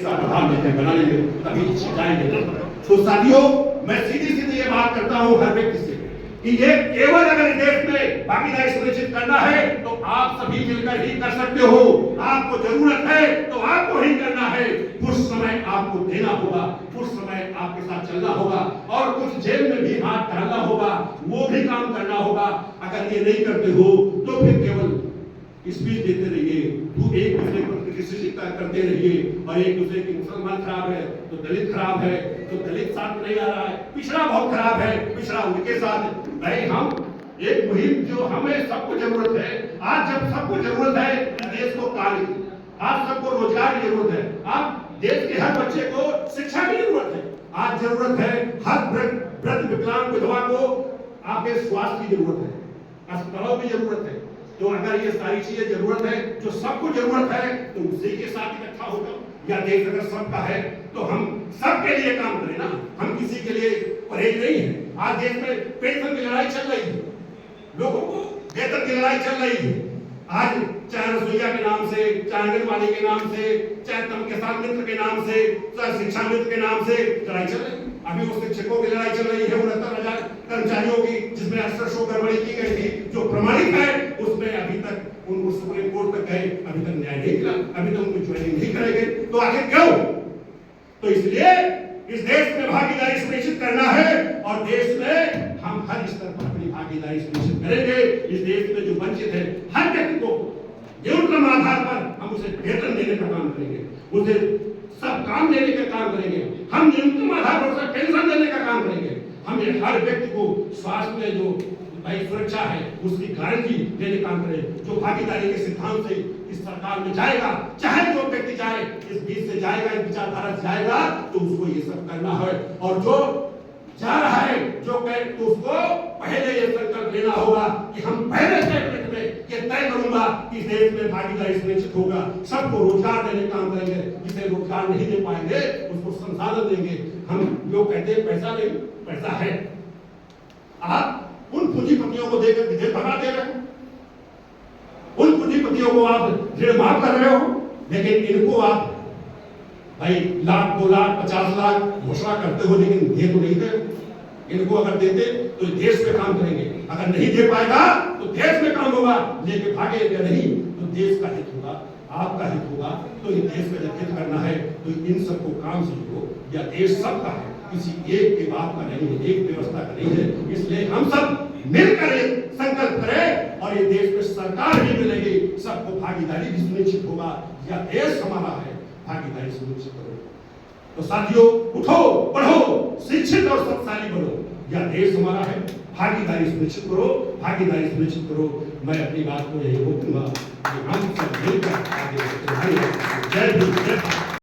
प्रधानमंत्री बना लेंगे तभी जाएंगे। तो साथियों, मैं सीधी सीधी ये बात करता हूँ हर व्यक्ति से कि ये केवल अगर देश में भागीदारी सुनिश्चित करना है तो आप सभी मिलकर ही कर सकते हो। आपको जरूरत है तो आपको ही करना है। कुछ समय आपको देना होगा, कुछ समय आपके साथ चलना होगा और कुछ जेब में भी हाथ डालना होगा, वो भी काम करना होगा। अगर ये नहीं करते हो तो फिर केवल स्पीच देते रहिए, एक दूसरे को क्रिटिसिज्म करते रहिए और एक दूसरे की मुसलमान खराब है तो दलित खराब है, तो दलित साथ नहीं आ रहा है, पिछड़ा बहुत खराब है, पिछड़ा उनके साथ है। भाई हम एक मुहिम जो हमें सबको जरूरत है, आज जब सबको जरूरत है देश को कार्य, आज सबको रोजगार की जरूरत है, आज देश के हर बच्चे को शिक्षा की जरूरत है, आज जरूरत है हर वृद्ध विकलांग विधवा को आपके स्वास्थ्य की जरूरत है, अस्पतालों की जरूरत है। तो अगर ये सारी चीजें जरूरत है, जो सबको जरूरत है, तो उसी के साथ इकट्ठा होकर या देश अगर सबका है तो हम सबके लिए काम करें ना, हम किसी के लिए परहेज नहीं है। आज देश में पेंशन की लड़ाई चल रही है, लोगों को वेतन की लड़ाई चल रही है। आज चाहे रसोईया के नाम से, चाहे आंगनबाड़ी के नाम से, चाहे तम किसान मित्र के नाम से, चाहे शिक्षा मित्र के नाम से लड़ाई चल रही है। अभी उस शिक्षकों की लड़ाई चल रही है 69,000 कर्मचारियों की, जिसमें 68 गड़बड़ी की गई थी, जो प्रमाणित है उसमें अभी तक उनको सुप्रीम कोर्ट तक गए, अभी तक न्याय नहीं मिला, अभी तक उनको ज्वाइनिंग नहीं करेंगे। तो आखिर क्यों? तो इसलिए इस देश में भागीदारी सुनिश्चित करना है और देश में हम हर स्तर पर अपनी भागीदारी सुनिश्चित करेंगे। इस देश में जो वंचित है हर व्यक्ति को न्यूनतम आधार पर हम उसे वेतन देने का काम करेंगे, उसे सब काम देने का काम करेंगे, हम न्यूनतम आधार पर उसे पेंशन देने का काम करेंगे, हम हर व्यक्ति को स्वास्थ्य में जो भाई सुरक्षा है उसकी गारंटी देने का काम करें। जो भागीदारी के सिद्धांत से इस सरकार में जाएगा, चाहे जो व्यक्ति जाए, इस बीच से जाएगा, इस विचारधारा से जाएगा, तो उसको ये सब करना है। और जो जा रहा है, जो कहे, तो उसको पहले ये संकल्प लेना होगा कि हम पहले कैबिनेट में ये तय करूंगा कि इस देश में भागीदारी सुनिश्चित होगा, सबको रोजगार देने का काम करेंगे, जिसे रोजगार नहीं दे पाएंगे उसको संसाधन देंगे। हम लोग कहते हैं पैसा नहीं, पैसा है। आप उन पूंजीपतियों को देकर विधेयक बना दे रहे हो, उन पूंजीपतियों को आप ऋण माफ कर रहे हो, लेकिन इनको आप भाई लाख 2 लाख 50 लाख घोषणा करते हो, लेकिन दे तो नहीं दे। इनको अगर देते तो देश में काम करेंगे, अगर नहीं दे पाएगा तो देश में काम होगा, लेके भागेगा नहीं तो देश का हित होगा, आपका हित होगा। तो इन देश का जब हित करना है तो इन सबको काम से जुड़ो, या देश सबका है, किसी एक के बाप का नहीं है, एक व्यवस्था का नहीं है। इसलिए हम सब मिलकर एक संकल्प करें और ये देश में सरकार भी मिलेगी, सबको भागीदारी भी सुनिश्चित होगा, या देश हमारा है, भागीदारी सुनिश्चित करो। तो साथियों, उठो, पढ़ो, शिक्षित और शक्तिशाली बनो, या देश हमारा है, भागीदारी सुनिश्चित करो, भागीदारी सुनिश्चित करो। मैं अपनी बात को यही रोकूंगा कि हम सब मिलकर आगे बढ़ते हैं। जय हिंद।